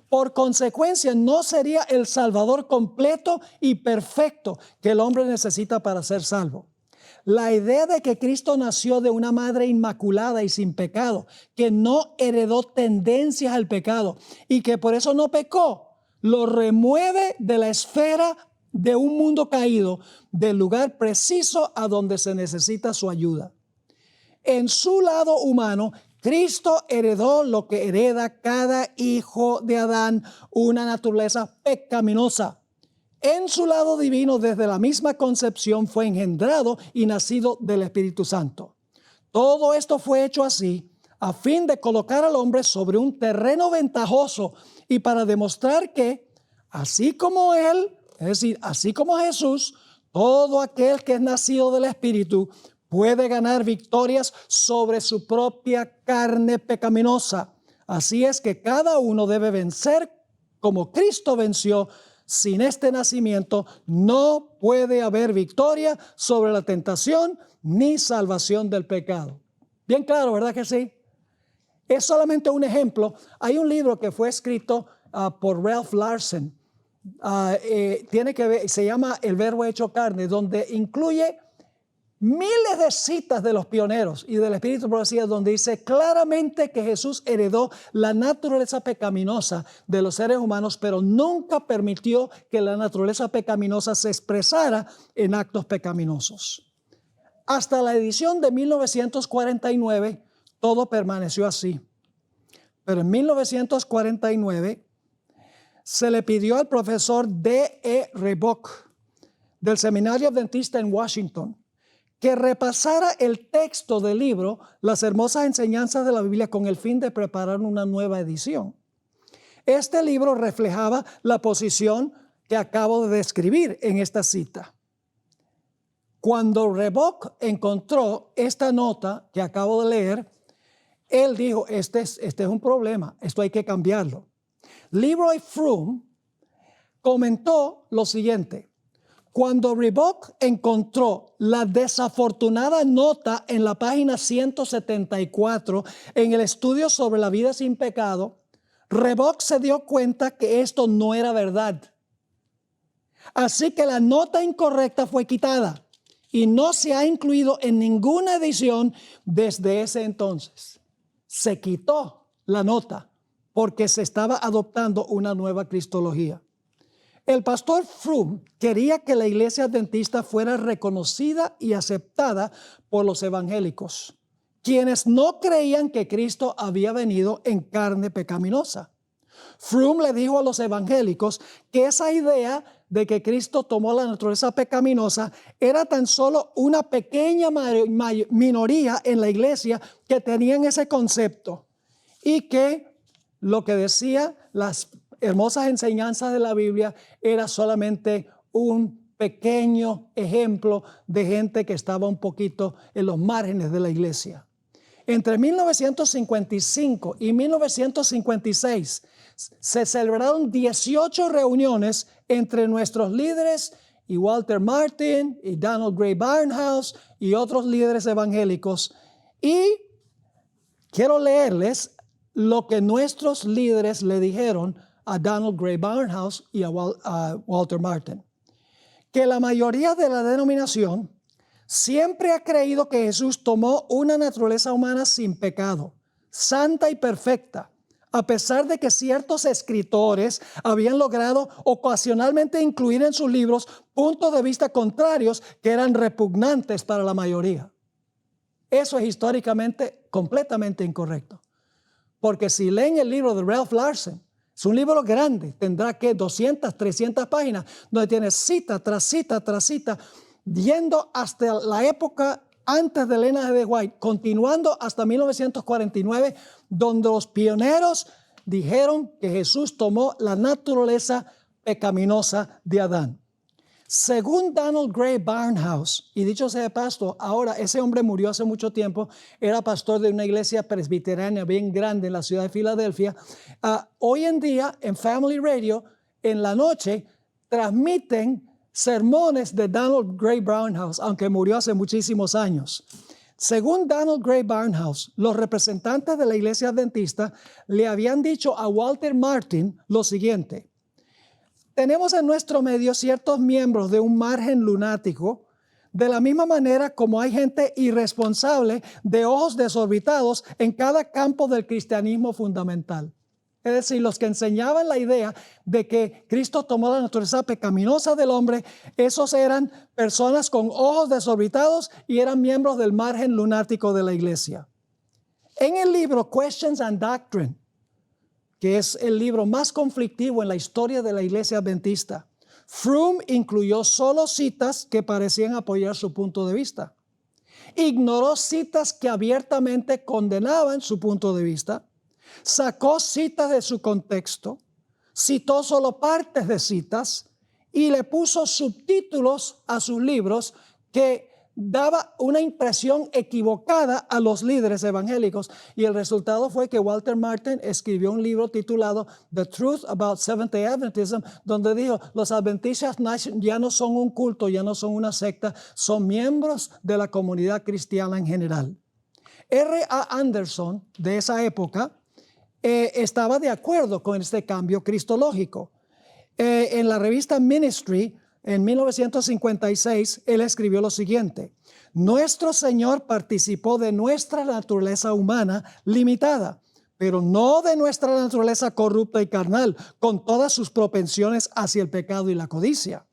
A: Por consecuencia, no sería el Salvador completo y perfecto que el hombre necesita para ser salvo. La idea de que Cristo nació de una madre inmaculada y sin pecado, que no heredó tendencias al pecado y que por eso no pecó, lo remueve de la esfera de un mundo caído, del lugar preciso a donde se necesita su ayuda. En su lado humano, Cristo heredó lo que hereda cada hijo de Adán, una naturaleza pecaminosa. En su lado divino, desde la misma concepción, fue engendrado y nacido del Espíritu Santo. Todo esto fue hecho así, a fin de colocar al hombre sobre un terreno ventajoso y para demostrar que, así como Él, es decir, así como Jesús, todo aquel que es nacido del Espíritu puede ganar victorias sobre su propia carne pecaminosa. Así es que cada uno debe vencer como Cristo venció. Sin este nacimiento no puede haber victoria sobre la tentación ni salvación del pecado. Bien claro, ¿verdad que sí? Es solamente un ejemplo. Hay un libro que fue escrito por Ralph Larson. Tiene que ver, se llama El Verbo hecho carne, donde incluye miles de citas de los pioneros y del Espíritu de Profecía donde dice claramente que Jesús heredó la naturaleza pecaminosa de los seres humanos, pero nunca permitió que la naturaleza pecaminosa se expresara en actos pecaminosos. Hasta la edición de 1949, todo permaneció así. Pero en 1949 se le pidió al profesor D.E. Rebock del Seminario Adventista en Washington que repasara el texto del libro Las hermosas enseñanzas de la Biblia con el fin de preparar una nueva edición. Este libro reflejaba la posición que acabo de describir en esta cita. Cuando Rebock encontró esta nota que acabo de leer, él dijo, este es un problema, esto hay que cambiarlo. Leroy Froom comentó lo siguiente: cuando Rebock encontró la desafortunada nota en la página 174 en el estudio sobre la vida sin pecado, Rebock se dio cuenta que esto no era verdad. Así que la nota incorrecta fue quitada y no se ha incluido en ninguna edición desde ese entonces. Se quitó la nota porque se estaba adoptando una nueva cristología. El pastor Froom quería que la iglesia adventista fuera reconocida y aceptada por los evangélicos, quienes no creían que Cristo había venido en carne pecaminosa. Froom le dijo a los evangélicos que esa idea de que Cristo tomó la naturaleza pecaminosa era tan solo una pequeña minoría en la iglesia que tenían ese concepto, y que lo que decía las hermosas enseñanzas de la Biblia era solamente un pequeño ejemplo de gente que estaba un poquito en los márgenes de la iglesia. Entre 1955 y 1956 se celebraron 18 reuniones entre nuestros líderes y Walter Martin y Donald Grey Barnhouse y otros líderes evangélicos. Y quiero leerles lo que nuestros líderes le dijeron a Donald Grey Barnhouse y a Walter Martin: que la mayoría de la denominación siempre ha creído que Jesús tomó una naturaleza humana sin pecado, santa y perfecta, a pesar de que ciertos escritores habían logrado ocasionalmente incluir en sus libros puntos de vista contrarios que eran repugnantes para la mayoría. Eso es históricamente completamente incorrecto. Porque si leen el libro de Ralph Larsen, es un libro grande, tendrá que 200, 300 páginas, donde tiene cita tras cita tras cita, yendo hasta la época antes de Elena G. White, continuando hasta 1949, donde los pioneros dijeron que Jesús tomó la naturaleza pecaminosa de Adán. Según Donald Grey Barnhouse, y dicho sea de paso, ahora ese hombre murió hace mucho tiempo, era pastor de una iglesia presbiteriana bien grande en la ciudad de Filadelfia. Hoy en día en Family Radio, en la noche, transmiten sermones de Donald Grey Barnhouse, aunque murió hace muchísimos años. Según Donald Grey Barnhouse, los representantes de la iglesia adventista le habían dicho a Walter Martin lo siguiente: tenemos en nuestro medio ciertos miembros de un margen lunático, de la misma manera como hay gente irresponsable de ojos desorbitados en cada campo del cristianismo fundamental. Es decir, los que enseñaban la idea de que Cristo tomó la naturaleza pecaminosa del hombre, esos eran personas con ojos desorbitados y eran miembros del margen lunático de la iglesia. En el libro Questions and Doctrine, que es el libro más conflictivo en la historia de la iglesia adventista, Froom incluyó solo citas que parecían apoyar su punto de vista. Ignoró citas que abiertamente condenaban su punto de vista. Sacó citas de su contexto, citó solo partes de citas y le puso subtítulos a sus libros que daba una impresión equivocada a los líderes evangélicos, y el resultado fue que Walter Martin escribió un libro titulado The Truth About Seventh-day Adventism, donde dijo: los adventistas ya no son un culto, ya no son una secta, son miembros de la comunidad cristiana en general. R.A. Anderson, de esa época, estaba de acuerdo con este cambio cristológico. En la revista Ministry en 1956, él escribió lo siguiente: nuestro Señor participó de nuestra naturaleza humana limitada, pero no de nuestra naturaleza corrupta y carnal, con todas sus propensiones hacia el pecado y la codicia.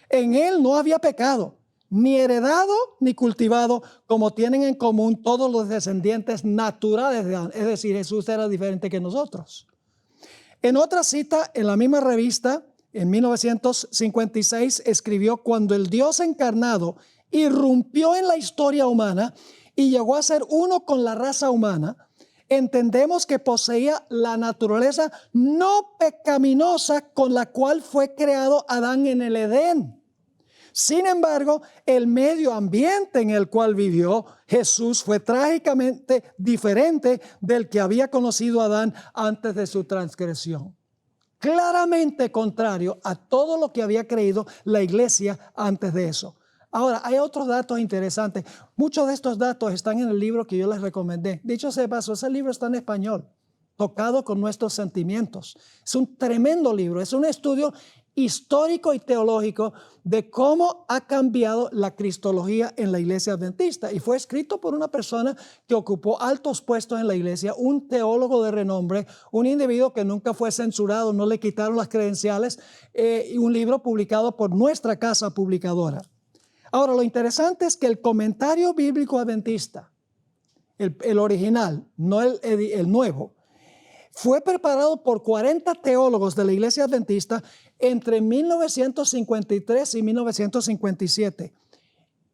A: En él no había pecado, ni heredado ni cultivado, como tienen en común todos los descendientes naturales de Adán. Es decir, Jesús era diferente que nosotros. En otra cita, en la misma revista, en 1956, escribió: cuando el Dios encarnado irrumpió en la historia humana y llegó a ser uno con la raza humana, entendemos que poseía la naturaleza no pecaminosa con la cual fue creado Adán en el Edén. Sin embargo, el medio ambiente en el cual vivió Jesús fue trágicamente diferente del que había conocido Adán antes de su transgresión. Claramente contrario a todo lo que había creído la iglesia antes de eso. Ahora, hay otros datos interesantes. Muchos de estos datos están en el libro que yo les recomendé. Dicho sea de paso, ese libro está en español, tocado con nuestros sentimientos. Es un tremendo libro, es un estudio histórico y teológico de cómo ha cambiado la cristología en la iglesia adventista, y fue escrito por una persona que ocupó altos puestos en la iglesia, un teólogo de renombre, un individuo que nunca fue censurado, no le quitaron las credenciales, y un libro publicado por nuestra casa publicadora. Ahora, lo interesante es que el comentario bíblico adventista, el original, no el nuevo, fue preparado por 40 teólogos de la iglesia adventista entre 1953 y 1957.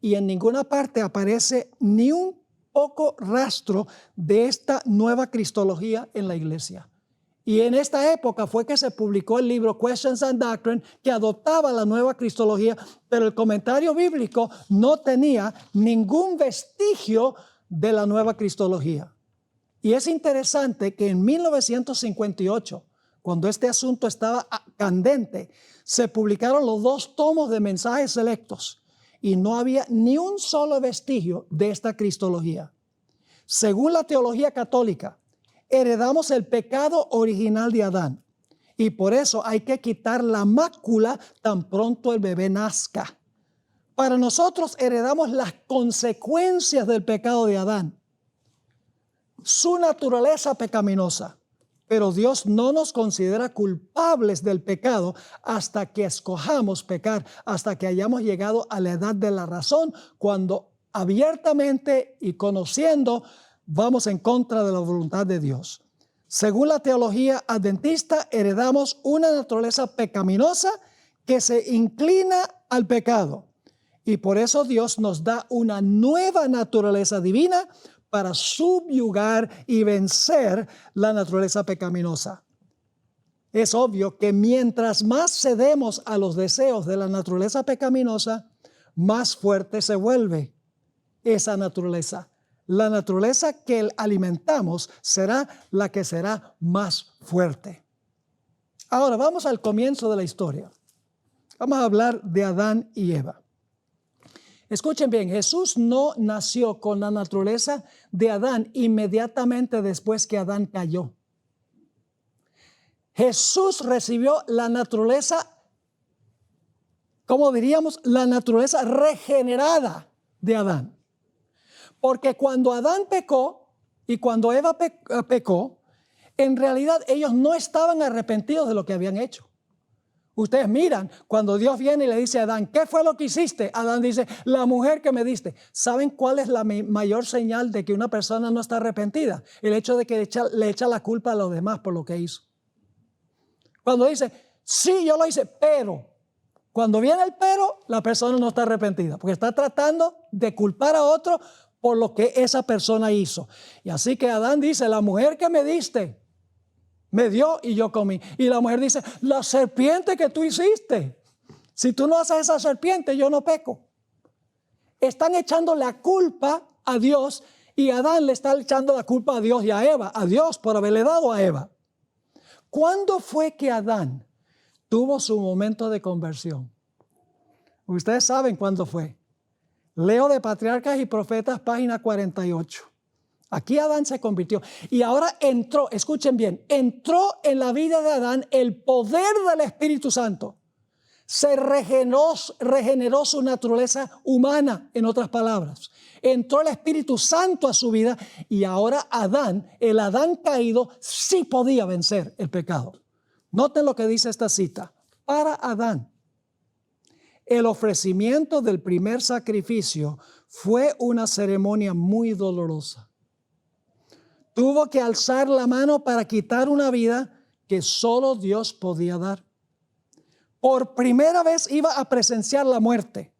A: Y en ninguna parte aparece ni un poco rastro de esta nueva cristología en la iglesia. Y en esta época fue que se publicó el libro Questions and Doctrine, que adoptaba la nueva cristología, pero el comentario bíblico no tenía ningún vestigio de la nueva cristología. Y es interesante que en 1958, cuando este asunto estaba candente, se publicaron los 2 tomos de mensajes selectos y no había ni un solo vestigio de esta cristología. Según la teología católica, heredamos el pecado original de Adán y por eso hay que quitar la mácula tan pronto el bebé nazca. Para nosotros heredamos las consecuencias del pecado de Adán, su naturaleza pecaminosa, pero Dios no nos considera culpables del pecado hasta que escojamos pecar, hasta que hayamos llegado a la edad de la razón, cuando abiertamente y conociendo vamos en contra de la voluntad de Dios. Según la teología adventista, heredamos una naturaleza pecaminosa que se inclina al pecado, y por eso Dios nos da una nueva naturaleza divina para subyugar y vencer la naturaleza pecaminosa. Es obvio que mientras más cedemos a los deseos de la naturaleza pecaminosa, más fuerte se vuelve esa naturaleza. La naturaleza que alimentamos será la que será más fuerte. Ahora vamos al comienzo de la historia. Vamos a hablar de Adán y Eva. Escuchen bien, Jesús no nació con la naturaleza de Adán inmediatamente después que Adán cayó. Jesús recibió la naturaleza, como diríamos, la naturaleza regenerada de Adán. Porque cuando Adán pecó y cuando Eva pecó, en realidad ellos no estaban arrepentidos de lo que habían hecho. Ustedes miran, cuando Dios viene y le dice a Adán, ¿qué fue lo que hiciste? Adán dice, la mujer que me diste. ¿Saben cuál es la mayor señal de que una persona no está arrepentida? El hecho de que le echa la culpa a los demás por lo que hizo. Cuando dice, sí, yo lo hice, pero. Cuando viene el pero, la persona no está arrepentida, porque está tratando de culpar a otro por lo que esa persona hizo. Y así que Adán dice, la mujer que me diste, me dio y yo comí. Y la mujer dice, la serpiente que tú hiciste. Si tú no haces esa serpiente, yo no peco. Están echando la culpa a Dios y Adán le está echando la culpa a Dios y a Eva. A Dios por haberle dado a Eva. ¿Cuándo fue que Adán tuvo su momento de conversión? Ustedes saben cuándo fue. Leo de Patriarcas y Profetas, página 48. Aquí Adán se convirtió y ahora entró, escuchen bien, entró en la vida de Adán el poder del Espíritu Santo. Se regeneró su naturaleza humana, en otras palabras. Entró el Espíritu Santo a su vida y ahora Adán, el Adán caído, sí podía vencer el pecado. Noten lo que dice esta cita. Para Adán, el ofrecimiento del primer sacrificio fue una ceremonia muy dolorosa. Tuvo que alzar la mano para quitar una vida que solo Dios podía dar. Por primera vez iba a presenciar la muerte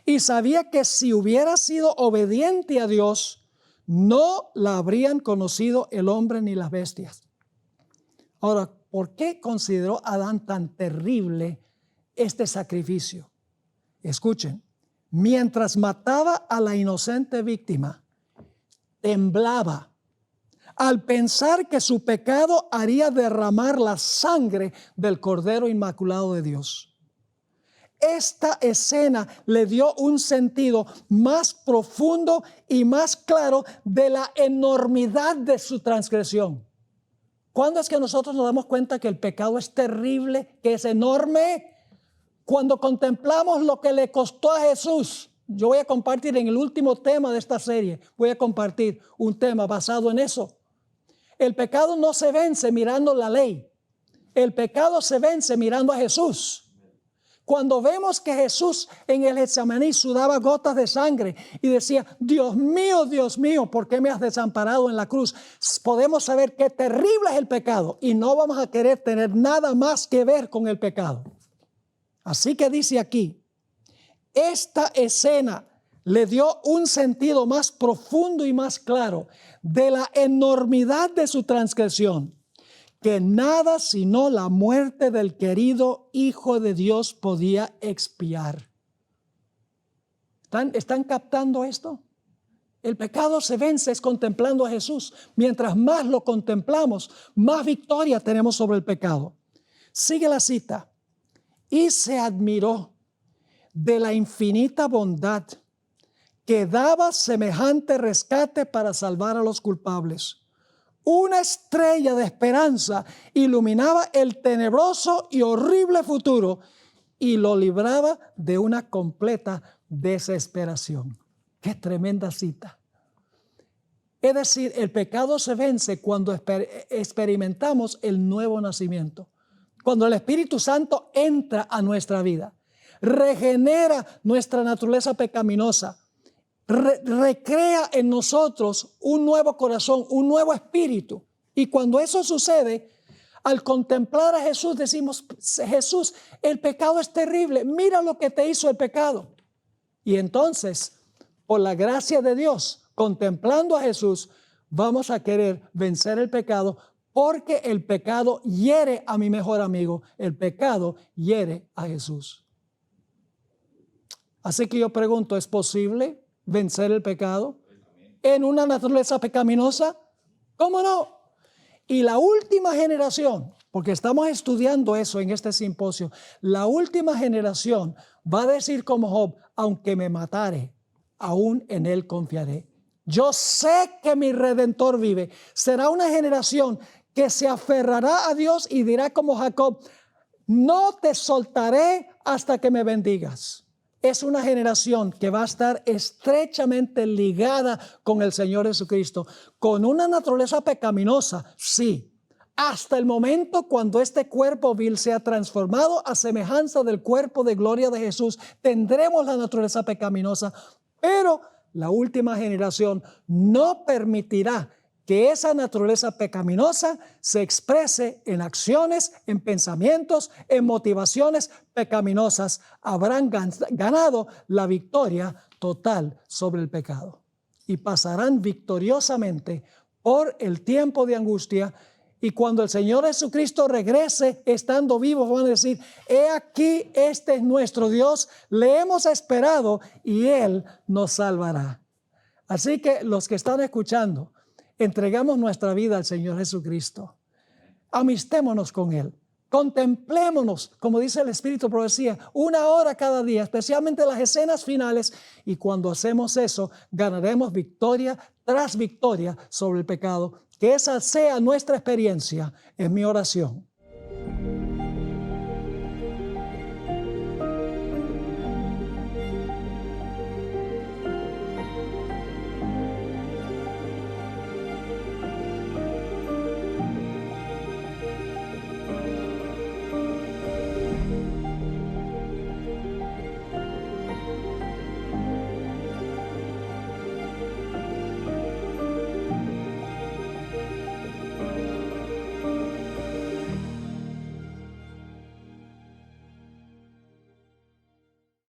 A: y sabía que si hubiera sido obediente a Dios, no la habrían conocido el hombre ni las bestias. Ahora, ¿por qué consideró Adán tan terrible este sacrificio? Escuchen, mientras mataba a la inocente víctima, temblaba al pensar que su pecado haría derramar la sangre del Cordero Inmaculado de Dios. Esta escena le dio un sentido más profundo y más claro de la enormidad de su transgresión. ¿Cuándo es que nosotros nos damos cuenta que el pecado es terrible, que es enorme? Cuando contemplamos lo que le costó a Jesús. Yo voy a compartir en el último tema de esta serie, voy a compartir un tema basado en eso. El pecado no se vence mirando la ley. El pecado se vence mirando a Jesús. Cuando vemos que Jesús en el Getsemaní sudaba gotas de sangre y decía, Dios mío, ¿por qué me has desamparado en la cruz? Podemos saber qué terrible es el pecado y no vamos a querer tener nada más que ver con el pecado. Así que dice aquí, esta escena le dio un sentido más profundo y más claro de la enormidad de su transgresión, que nada sino la muerte del querido Hijo de Dios podía expiar. ¿Están captando esto? El pecado se vence es contemplando a Jesús. Mientras más lo contemplamos, más victoria tenemos sobre el pecado. Sigue la cita. Y se admiró de la infinita bondad que daba semejante rescate para salvar a los culpables. Una estrella de esperanza iluminaba el tenebroso y horrible futuro y lo libraba de una completa desesperación. ¡Qué tremenda cita! Es decir, el pecado se vence cuando experimentamos el nuevo nacimiento. Cuando el Espíritu Santo entra a nuestra vida, regenera nuestra naturaleza pecaminosa, recrea en nosotros un nuevo corazón, un nuevo espíritu. Y cuando eso sucede, al contemplar a Jesús decimos, Jesús, el pecado es terrible, mira lo que te hizo el pecado. Y entonces, por la gracia de Dios, contemplando a Jesús, vamos a querer vencer el pecado, porque el pecado hiere a mi mejor amigo, el pecado hiere a Jesús. Así que yo pregunto, ¿es posible vencer el pecado en una naturaleza pecaminosa? ¿Cómo no? Y la última generación, porque estamos estudiando eso en este simposio, la última generación va a decir como Job, aunque me matare, aún en él confiaré. Yo sé que mi Redentor vive. Será una generación que se aferrará a Dios y dirá como Jacob, no te soltaré hasta que me bendigas. Es una generación que va a estar estrechamente ligada con el Señor Jesucristo, con una naturaleza pecaminosa, sí, hasta el momento cuando este cuerpo vil sea transformado a semejanza del cuerpo de gloria de Jesús, tendremos la naturaleza pecaminosa, pero la última generación no permitirá que esa naturaleza pecaminosa se exprese en acciones, en pensamientos, en motivaciones pecaminosas. Habrán ganado la victoria total sobre el pecado y pasarán victoriosamente por el tiempo de angustia. Y cuando el Señor Jesucristo regrese estando vivos, van a decir, he aquí, este es nuestro Dios, le hemos esperado y Él nos salvará. Así que los que están escuchando, entregamos nuestra vida al Señor Jesucristo. Amistémonos con Él. Contemplémonos, como dice el Espíritu de Profecía, 1 hora cada día, especialmente las escenas finales. Y cuando hacemos eso, ganaremos victoria tras victoria sobre el pecado. Que esa sea nuestra experiencia, es mi oración.